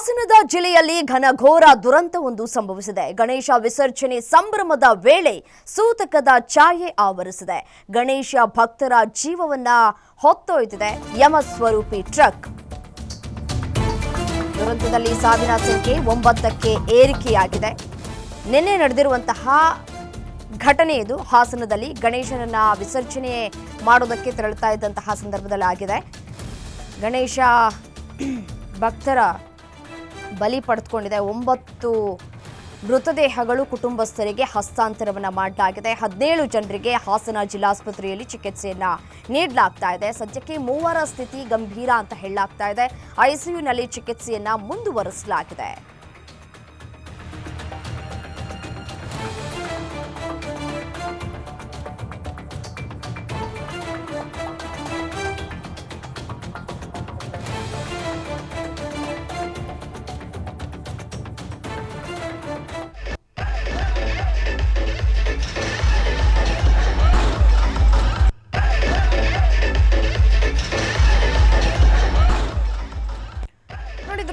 ಹಾಸನದ ಜಿಲ್ಲೆಯಲ್ಲಿ ಘನಘೋರ ದುರಂತವೊಂದು ಸಂಭವಿಸಿದೆ. ಗಣೇಶ ವಿಸರ್ಜನೆ ಸಂಭ್ರಮದ ವೇಳೆ ಸೂತಕದ ಛಾಯೆ ಆವರಿಸಿದೆ. ಗಣೇಶ ಭಕ್ತರ ಜೀವವನ್ನ ಹೊತ್ತೊಯ್ದಿದೆ ಯಮಸ್ವರೂಪಿ ಟ್ರಕ್. ದುರಂತದಲ್ಲಿ ಸಾವಿನ ಸಂಖ್ಯೆ 9ಕ್ಕೆ ಏರಿಕೆಯಾಗಿದೆ. ನಿನ್ನೆ ನಡೆದಿರುವಂತಹ ಘಟನೆ ಇದು. ಹಾಸನದಲ್ಲಿ ಗಣೇಶನನ್ನ ವಿಸರ್ಜನೆ ಮಾಡೋದಕ್ಕೆ ತೆರಳುತ್ತಾ ಇದ್ದಂತಹ ಸಂದರ್ಭದಲ್ಲಿ ಆಗಿದೆ. ಗಣೇಶ ಭಕ್ತರ ಬಲಿ ಪಡೆದುಕೊಂಡಿದೆ. 9 ಮೃತದೇಹಗಳು ಕುಟುಂಬಸ್ಥರಿಗೆ ಹಸ್ತಾಂತರವನ್ನು ಮಾಡಲಾಗಿದೆ. 17 ಜನರಿಗೆ ಹಾಸನ ಜಿಲ್ಲಾಸ್ಪತ್ರೆಯಲ್ಲಿ ಚಿಕಿತ್ಸೆಯನ್ನ ನೀಡಲಾಗ್ತಾ ಇದೆ. ಸದ್ಯಕ್ಕೆ 3 ಸ್ಥಿತಿ ಗಂಭೀರ ಅಂತ ಹೇಳಲಾಗ್ತಾ ಇದೆ. ಐಸಿಯುನಲ್ಲಿ ಚಿಕಿತ್ಸೆಯನ್ನ ಮುಂದುವರಿಸಲಾಗಿದೆ.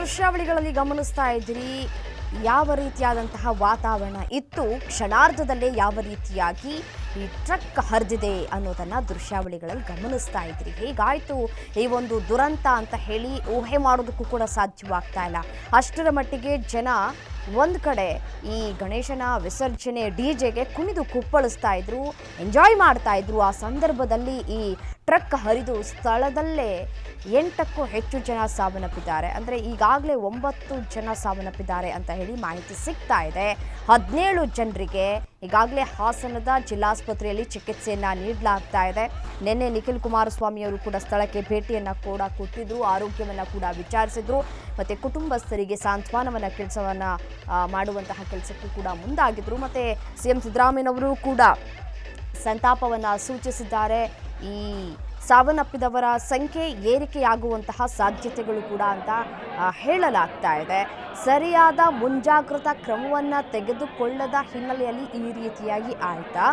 ದೃಶ್ಯಾವಳಿಗಳಲ್ಲಿ ಗಮನಿಸ್ತಾ ಇದ್ದೀರಿ ಯಾವ ರೀತಿಯಾದಂತಹ ವಾತಾವರಣ ಇತ್ತು, ಕ್ಷಣಾರ್ಧದಲ್ಲೇ ಯಾವ ರೀತಿಯಾಗಿ ಈ ಟ್ರಕ್ ಹರಿದಿದೆ ಅನ್ನೋದನ್ನ ದೃಶ್ಯಾವಳಿಗಳಲ್ಲಿ ಗಮನಿಸ್ತಾ ಇದ್ರಿ. ಹೇಗಾಯ್ತು ಈ ಒಂದು ದುರಂತ ಅಂತ ಹೇಳಿ ಊಹೆ ಮಾಡೋದಕ್ಕೂ ಕೂಡ ಸಾಧ್ಯವಾಗ್ತಾ ಇಲ್ಲ. ಅಷ್ಟರ ಮಟ್ಟಿಗೆ ಜನ ಒಂದು ಕಡೆ ಈ ಗಣೇಶನ ವಿಸರ್ಜನೆ ಡಿಜೆಗೆ ಕುಣಿದು ಕುಪ್ಪಳಿಸ್ತಾ ಇದ್ರು, ಎಂಜಾಯ್ ಮಾಡ್ತಾ ಇದ್ರು. ಆ ಸಂದರ್ಭದಲ್ಲಿ ಈ ಟ್ರಕ್ ಹರಿದು ಸ್ಥಳದಲ್ಲೇ 8ಕ್ಕೂ ಹೆಚ್ಚು ಜನ ಸಾವನ್ನಪ್ಪಿದ್ದಾರೆ. ಅಂದರೆ ಈಗಾಗಲೇ 9 ಜನ ಸಾವನ್ನಪ್ಪಿದ್ದಾರೆ ಅಂತ ಹೇಳಿ ಮಾಹಿತಿ ಸಿಗ್ತಾ ಇದೆ. 17 ಜನರಿಗೆ ಈಗಾಗಲೇ ಹಾಸನದ ಜಿಲ್ಲಾಸ್ಪತ್ರೆಯಲ್ಲಿ ಚಿಕಿತ್ಸೆಯನ್ನ ನೀಡಲಾಗ್ತಾ ಇದೆ. ನಿನ್ನೆ ನಿಖಿಲ್ ಕುಮಾರಸ್ವಾಮಿ ಅವರು ಕೂಡ ಸ್ಥಳಕ್ಕೆ ಭೇಟಿಯನ್ನ ಕೂಡ ಕೊಟ್ಟಿದ್ರು, ಆರೋಗ್ಯವನ್ನ ಕೂಡ ವಿಚಾರಿಸಿದ್ರು, ಮತ್ತೆ ಕುಟುಂಬಸ್ಥರಿಗೆ ಸಾಂತ್ವನವನ್ನ ಕೆಲಸವನ್ನ ಮಾಡುವಂತಹ ಕೆಲಸಕ್ಕೂ ಕೂಡ ಮುಂದಾಗಿದ್ರು. ಮತ್ತೆ ಸಿಎಂ ಸಿದ್ದರಾಮಯ್ಯನವರು ಕೂಡ ಸಂತಾಪವನ್ನ ಸೂಚಿಸಿದ್ದಾರೆ. ಈ ಸಾವನ್ನಪ್ಪಿದವರ ಸಂಖ್ಯೆ ಏರಿಕೆಯಾಗುವಂತಹ ಸಾಧ್ಯತೆಗಳು ಕೂಡ ಅಂತ ಹೇಳಲಾಗ್ತಾ ಇದೆ. ಸರಿಯಾದ ಮುಂಜಾಗ್ರತಾ ಕ್ರಮವನ್ನು ತೆಗೆದುಕೊಳ್ಳದ ಹಿನ್ನೆಲೆಯಲ್ಲಿ ಈ ರೀತಿಯಾಗಿ ಆಯ್ತಾ,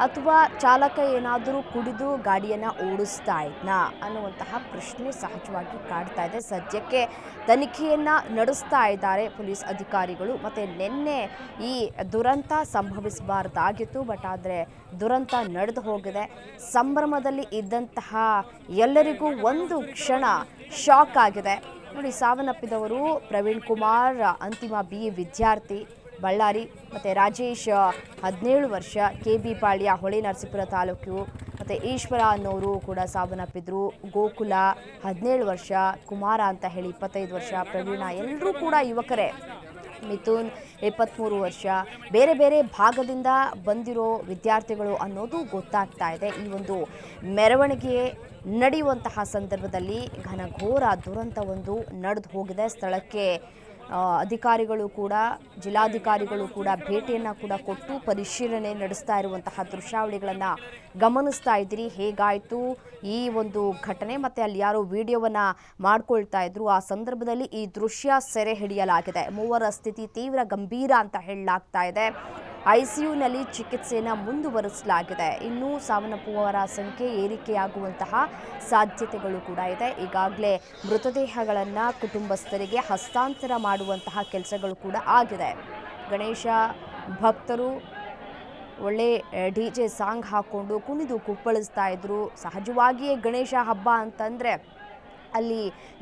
ಅಥವಾ ಚಾಲಕ ಏನಾದರೂ ಕುಡಿದು ಗಾಡಿಯನ್ನು ಓಡಿಸ್ತಾ ಇದ್ನಾ ಅನ್ನುವಂತಹ ಪ್ರಶ್ನೆ ಸಹಜವಾಗಿ ಕಾಡ್ತಾ ಇದೆ. ಸದ್ಯಕ್ಕೆ ತನಿಖೆಯನ್ನು ನಡೆಸ್ತಾ ಇದ್ದಾರೆ ಪೊಲೀಸ್ ಅಧಿಕಾರಿಗಳು. ಮತ್ತು ನಿನ್ನೆ ಈ ದುರಂತ ಸಂಭವಿಸಬಾರ್ದಾಗಿತ್ತು, ಬಟ್ ಆದರೆ ದುರಂತ ನಡೆದು ಹೋಗಿದೆ. ಸಂಭ್ರಮದಲ್ಲಿ ಇದ್ದಂತಹ ಎಲ್ಲರಿಗೂ ಒಂದು ಕ್ಷಣ ಶಾಕ್ ಆಗಿದೆ. ನೋಡಿ, ಸಾವನ್ನಪ್ಪಿದವರು ಪ್ರವೀಣ್ ಕುಮಾರ್ ಅಂತಿಮ BA ವಿದ್ಯಾರ್ಥಿ ಬಳ್ಳಾರಿ, ಮತ್ತು ರಾಜೇಶ್ 17 ವರ್ಷ KB ಪಾಳ್ಯ ಹೊಳೆ ನರಸೀಪುರ ತಾಲೂಕು, ಮತ್ತು ಈಶ್ವರ ಅನ್ನೋರು ಕೂಡ ಸಾವನ್ನಪ್ಪಿದ್ರು. ಗೋಕುಲ 17 ವರ್ಷ, ಕುಮಾರ ಅಂತ ಹೇಳಿ 25 ವರ್ಷ, ಪ್ರವೀಣ ಎಲ್ಲರೂ ಕೂಡ ಯುವಕರೇ. ಮಿಥುನ್ 23 ವರ್ಷ, ಬೇರೆ ಬೇರೆ ಭಾಗದಿಂದ ಬಂದಿರೋ ವಿದ್ಯಾರ್ಥಿಗಳು ಅನ್ನೋದು ಗೊತ್ತಾಗ್ತಾ ಇದೆ. ಈ ಒಂದು ಮೆರವಣಿಗೆ ನಡೆಯುವಂತಹ ಸಂದರ್ಭದಲ್ಲಿ ಘನಘೋರ ದುರಂತವೊಂದು ನಡೆದು ಹೋಗಿದೆ. ಸ್ಥಳಕ್ಕೆ ಅಧಿಕಾರಿಗಳು ಕೂಡ, ಜಿಲ್ಲಾಧಿಕಾರಿಗಳು ಕೂಡ ಭೇಟಿಯನ್ನು ಕೂಡ ಕೊಟ್ಟು ಪರಿಶೀಲನೆ ನಡೆಸ್ತಾ ಇರುವಂತಹ ದೃಶ್ಯಾವಳಿಗಳನ್ನು ಗಮನಿಸ್ತಾ ಇದ್ದೀರಿ. ಹೇಗಾಯಿತು ಈ ಒಂದು ಘಟನೆ, ಮತ್ತು ಅಲ್ಲಿ ಯಾರೋ ವಿಡಿಯೋವನ್ನು ಮಾಡ್ಕೊಳ್ತಾ ಇದ್ರು, ಆ ಸಂದರ್ಭದಲ್ಲಿ ಈ ದೃಶ್ಯ ಸೆರೆ ಹಿಡಿಯಲಾಗಿದೆ. 3 ಸ್ಥಿತಿ ತೀವ್ರ ಗಂಭೀರ ಅಂತ ಹೇಳಲಾಗ್ತಾ ಇದೆ. ICUನಲ್ಲಿ ಚಿಕಿತ್ಸೆಯನ್ನು ಮುಂದುವರಿಸಲಾಗಿದೆ. ಇನ್ನೂ ಸಾವನ್ನಪ್ಪುವವರ ಸಂಖ್ಯೆ ಏರಿಕೆಯಾಗುವಂತಹ ಸಾಧ್ಯತೆಗಳು ಕೂಡ ಇದೆ. ಈಗಾಗಲೇ ಮೃತದೇಹಗಳನ್ನು ಕುಟುಂಬಸ್ಥರಿಗೆ ಹಸ್ತಾಂತರ ಮಾಡುವಂತಹ ಕೆಲಸಗಳು ಕೂಡ ಆಗಿದೆ. ಗಣೇಶ ಭಕ್ತರು ಒಳ್ಳೆ DJ ಸಾಂಗ್ ಹಾಕ್ಕೊಂಡು ಕುಣಿದು ಕುಪ್ಪಳಿಸ್ತಾ ಇದ್ರು. ಸಹಜವಾಗಿಯೇ ಗಣೇಶ ಹಬ್ಬ ಅಂತಂದರೆ ಅಲ್ಲಿ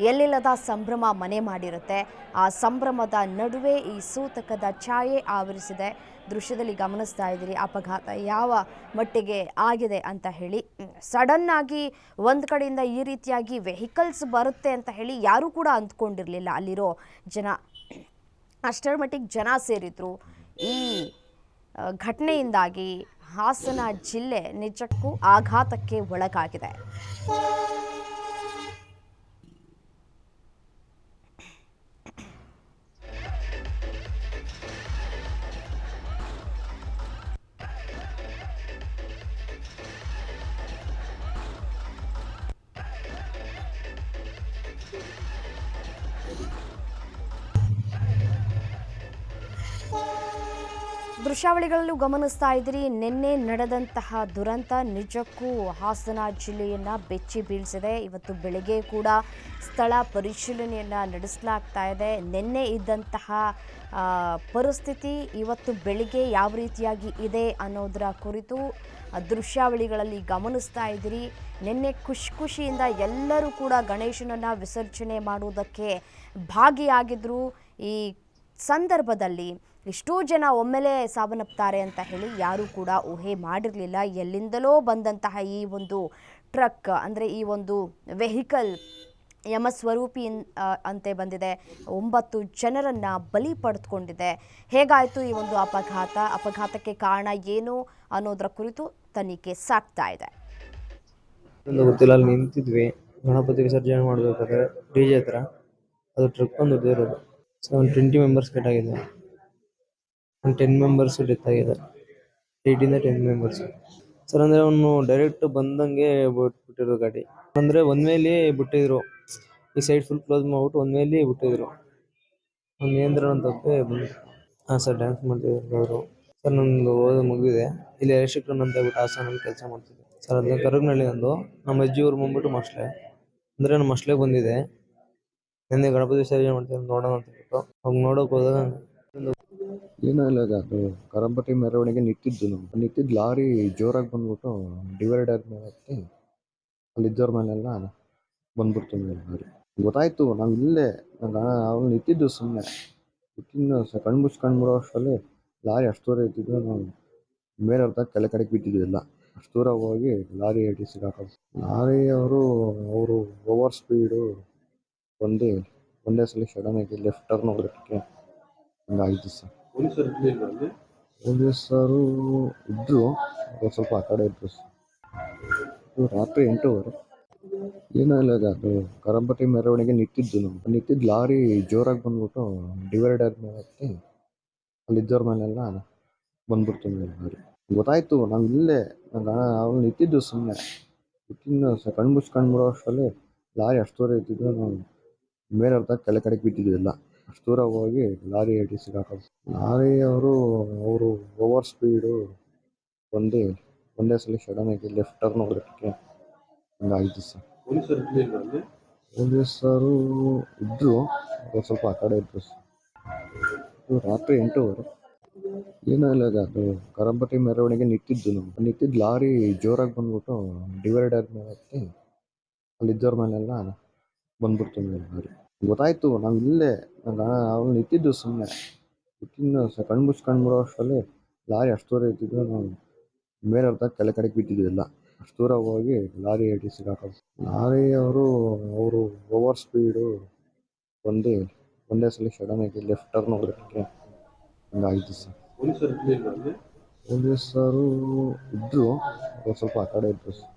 ಎಲ್ಲಿಲ್ಲದ ಸಂಭ್ರಮ ಮನೆ ಮಾಡಿರುತ್ತೆ. ಆ ಸಂಭ್ರಮದ ನಡುವೆ ಈ ಸೂತಕದ ಛಾಯೆ ಆವರಿಸಿದೆ. ದೃಶ್ಯದಲ್ಲಿ ಗಮನಿಸ್ತಾ ಇದ್ದೀರಿ ಅಪಘಾತ ಯಾವ ಮಟ್ಟಿಗೆ ಆಗಿದೆ ಅಂತ ಹೇಳಿ. ಸಡನ್ನಾಗಿ ಒಂದು ಕಡೆಯಿಂದ ಈ ರೀತಿಯಾಗಿ ವೆಹಿಕಲ್ಸ್ ಬರುತ್ತೆ ಅಂತ ಹೇಳಿ ಯಾರೂ ಕೂಡ ಅಂದ್ಕೊಂಡಿರಲಿಲ್ಲ ಅಲ್ಲಿರೋ ಜನ. ಅಷ್ಟರ ಮಟ್ಟಿಗೆ ಜನ ಸೇರಿದ್ರು. ಈ ಘಟನೆಯಿಂದಾಗಿ ಹಾಸನ ಜಿಲ್ಲೆ ನಿಜಕ್ಕೂ ಆಘಾತಕ್ಕೆ ಒಳಗಾಗಿದೆ. ದೃಶ್ಯಾವಳಿಗಳಲ್ಲೂ ಗಮನಿಸ್ತಾ ಇದ್ದೀರಿ, ನಿನ್ನೆ ನಡೆದಂತಹ ದುರಂತ ನಿಜಕ್ಕೂ ಹಾಸನ ಜಿಲ್ಲೆಯನ್ನು ಬೆಚ್ಚಿ ಬೀಳಿಸಿದೆ. ಇವತ್ತು ಬೆಳಗ್ಗೆ ಕೂಡ ಸ್ಥಳ ಪರಿಶೀಲನೆಯನ್ನು ನಡೆಸಲಾಗ್ತಾ ಇದೆ. ನಿನ್ನೆ ಇದ್ದಂತಹ ಪರಿಸ್ಥಿತಿ ಇವತ್ತು ಬೆಳಿಗ್ಗೆ ಯಾವ ರೀತಿಯಾಗಿ ಇದೆ ಅನ್ನೋದರ ಕುರಿತು ದೃಶ್ಯಾವಳಿಗಳಲ್ಲಿ ಗಮನಿಸ್ತಾ ಇದ್ದೀರಿ. ನಿನ್ನೆ ಖುಷಿಯಿಂದ ಎಲ್ಲರೂ ಕೂಡ ಗಣೇಶನನ್ನು ವಿಸರ್ಜನೆ ಮಾಡುವುದಕ್ಕೆ ಭಾಗಿಯಾಗಿದ್ದರು. ಈ ಸಂದರ್ಭದಲ್ಲಿ ಎಷ್ಟೋ ಜನ ಒಮ್ಮೆಲೇ ಸಾವನ್ನಪ್ತಾರೆ ಅಂತ ಹೇಳಿ ಯಾರೂ ಕೂಡ ಊಹೆ ಮಾಡಿರಲಿಲ್ಲ. ಎಲ್ಲಿಂದಲೋ ಬಂದಂತಹ ಈ ಒಂದು ಟ್ರಕ್, ಅಂದರೆ ಈ ಒಂದು ವೆಹಿಕಲ್ ಯಮಸ್ವರೂಪಿ ಅಂತೆ ಬಂದಿದೆ. 9 ಜನರನ್ನು ಬಲಿ ಪಡೆದುಕೊಂಡಿದೆ. ಹೇಗಾಯಿತು ಈ ಒಂದು ಅಪಘಾತಕ್ಕೆ ಕಾರಣ ಏನು ಅನ್ನೋದರ ಕುರಿತು ತನಿಖೆ ಸಾಗ್ತಾ ಇದೆ. ಗೊತ್ತಿಲ್ಲ, ಅಲ್ಲಿ ನಿಂತಿದ್ವಿ ಗಣಪತಿ ವಿಸರ್ಜನೆ ಮಾಡಬೇಕಾದ್ರೆ DJ ಹತ್ರ. ಅದು ಟ್ರಕ್ ಒಂದು ಇರೋದು. ಸೊ ಒಂದು 20 ಮೆಂಬರ್ಸ್ ಕಟ್ ಆಗಿದೆ, ಒಂದು 10 ಮೆಂಬರ್ಸ್ ಡೆತ್ ಆಗಿದ್ದಾರೆ. 8 ಇಂದ 10 ಮೆಂಬರ್ಸ್ ಸರ್. ಅಂದರೆ ಅವನು ಡೈರೆಕ್ಟ್ ಬಂದಂಗೆ ಬಿಟ್ಟಿರೋ ಗಾಡಿ, ಅಂದರೆ ಒನ್ ವೇಲಿ ಬಿಟ್ಟಿದ್ರು. ಈ ಸೈಡ್ ಫುಲ್ ಕ್ಲೋಸ್ ಮಾಡ್ಬಿಟ್ಟು ಒನ್ ವೇಲಿ ಬಿಟ್ಟಿದ್ರು. ಒಂದು ನಿಯಂತ್ರಣ ತಪ್ಪೆ ಬಂದು. ಹಾಂ ಸರ್, ಡ್ಯಾನ್ಸ್ ಮಾಡ್ತಿದ್ರು ಅವರು. ಸರ್ ನಂದು ಓದೋದು ಮುಗಿದಿದೆ. ಇಲ್ಲಿ ಎಲೆಕ್ಟ್ರಿಕಲ್ ಅಂತ ಹೇಳ್ಬಿಟ್ಟು ಹಾಸನಲ್ಲಿ ಕೆಲಸ ಮಾಡ್ತಿದ್ದೆ ಸರ್. ಅದನ್ನ ಕರಗ್ನಳ್ಳಿ ನಂದು. ನಮ್ಮ ಅಜ್ಜಿ ಊರು ಬಂದ್ಬಿಟ್ಟು ಮಸ್ಲೆ, ಅಂದರೆ ನಮ್ಮ ಮಸ್ಲೆ ಬಂದಿದೆ. ನಿನ್ನೆ ಗಣಪತಿ ವಿಸರ್ಜನೆ ಮಾಡ್ತೀವಿ ನೋಡೋಣ ಅಂತ ಹೇಳ್ಬಿಟ್ಟು ಅವಾಗ ನೋಡೋಕೆ ಹೋದಾಗ ಏನೂ ಇಲ್ಲ. ಅದು ಗಣಪತಿ ಮೆರವಣಿಗೆ ನಿಂತಿದ್ದು ಲಾರಿ ಜೋರಾಗಿ ಬಂದ್ಬಿಟ್ಟು ಡಿವೈಡರ್ ಮೇಲೆ ಹತ್ತಿ ಅಲ್ಲಿದ್ದವ್ರ ಮೇಲೆಲ್ಲ ಬಂದ್ಬಿಡ್ತು ಲಾರಿ. ಗೊತ್ತಾಯ್ತು, ನಾವು ಇಲ್ಲೇ ಅವ್ರು ನಿಂತಿದ್ದು ಸುಮ್ಮನೆ ಕಣ್ಮುಚ್ಕೊಂಡ್ಬಿಡೋ ಅಷ್ಟರಲ್ಲಿ ಲಾರಿ ಅಷ್ಟು ದೂರ ಇದ್ದಿದ್ದು. ನಾವು ಮೇಲೆ ಅರ್ಧ ಕಡೆಗೆ ಬಿದ್ದಿದ್ದು ಎಲ್ಲ. ಅಷ್ಟು ದೂರ ಹೋಗಿ ಲಾರಿ ಹಿಡಿಸಿ ಸಿಗಾಕೋದು. ಲಾರಿ ಅವರು ಓವರ್ ಸ್ಪೀಡು ಒಂದೇ ಸಲ ಸಡನ್ ಆಗಿ ಲೆಫ್ಟ್ ಟರ್ನ್ ಹೊಡೆದಕ್ಕೆ ಹಂಗಾಯ್ತು ಸರ್. ಪೊಲೀಸರು ಇದ್ರು, ಸ್ವಲ್ಪ ಆ ಕಡೆ ಇದ್ರು ಸರ್. ರಾತ್ರಿ 8:15 ಏನೂ ಇಲ್ಲ. ಅದು ಗಣಪತಿ ಮೆರವಣಿಗೆ ನಿಂತಿದ್ದು ಲಾರಿ ಜೋರಾಗಿ ಬಂದ್ಬಿಟ್ಟು ಡಿವೈಡರ್ ಮೇಲೆ ಹತ್ತಿ ಅಲ್ಲಿದ್ದವ್ರ ಮೇಲೆಲ್ಲ ಬಂದ್ಬಿಡ್ತು ಲಾರಿ. ಗೊತ್ತಾಯ್ತು, ನಾವು ಇಲ್ಲೇ ಅವ್ರು ನಿಂತಿದ್ದು ಸುಮ್ಮನೆ ಕಣ್ಮುಚ್ಕೊಂಡ್ಬಿಡೋ ಅಷ್ಟರಲ್ಲಿ ಲಾರಿ ಅಷ್ಟು ದೂರ ಇದ್ದಿದ್ದು. ನಾವು ಮೇಲೆ ಅರ್ಧ ಕಡೆಗೆ ಬಿದ್ದಿದ್ದು ಎಲ್ಲ. ಅಷ್ಟು ದೂರ ಹೋಗಿ ಲಾರಿ ಹಿಡಿಸಿ ಸಿಗಾಕೋದು. ಲಾರಿ ಅವರು ಓವರ್ ಸ್ಪೀಡು ಒಂದೇ ಸಲ ಸಡನ್ ಆಗಿ ಲೆಫ್ಟ್ ಟರ್ನ್ ಹೊಡೆದಕ್ಕೆ ಹಂಗಾಯ್ತು ಸರ್. ಪೊಲೀಸರು ಇದ್ರು, ಸ್ವಲ್ಪ ಆ ಕಡೆ ಇದ್ರು ಸರ್. ರಾತ್ರಿ 8:15 ಏನೂ ಇಲ್ಲ. ಅದು ಗಣಪತಿ ಮೆರವಣಿಗೆ ನಿಂತಿದ್ದು ಲಾರಿ ಜೋರಾಗಿ ಬಂದ್ಬಿಟ್ಟು ಡಿವೈಡರ್ ಮೇಲೆ ಹತ್ತಿ ಅಲ್ಲಿದ್ದವ್ರ ಮೇಲೆಲ್ಲ ಬಂದ್ಬಿಡ್ತು ಲಾರಿ. ಗೊತ್ತಾಯ್ತು, ನಾವು ಇಲ್ಲೇ ಅವ್ರು ನಿಂತಿದ್ದು ಸುಮ್ಮನೆ ಕಣ್ಮುಚ್ಕೊಂಡ್ಬಿಡೋ ಅಷ್ಟರಲ್ಲಿ ಲಾರಿ ಅಷ್ಟು ದೂರ ಇದ್ದಿದ್ದು. ನಾವು ಮೇಲೆ ಅರ್ಧ ಕಡೆಗೆ ಬಿದ್ದಿದ್ದು ಎಲ್ಲ. ಅಷ್ಟು ದೂರ ಹೋಗಿ ಲಾರಿ ಹಿಡಿಸಿ ಸಿಗಾಕೋದು. ಲಾರಿ ಅವರು ಓವರ್ ಸ್ಪೀಡು ಒಂದೇ ಸಲ ಸಡನ್ ಆಗಿ ಲೆಫ್ಟ್ ಟರ್ನ್ ಹೊಡೆದಕ್ಕೆ ಹಂಗಾಯ್ತು ಸರ್. ಪೊಲೀಸರು ಇದ್ರು, ಸ್ವಲ್ಪ ಆ ಕಡೆ ಇದ್ರು ಸರ್.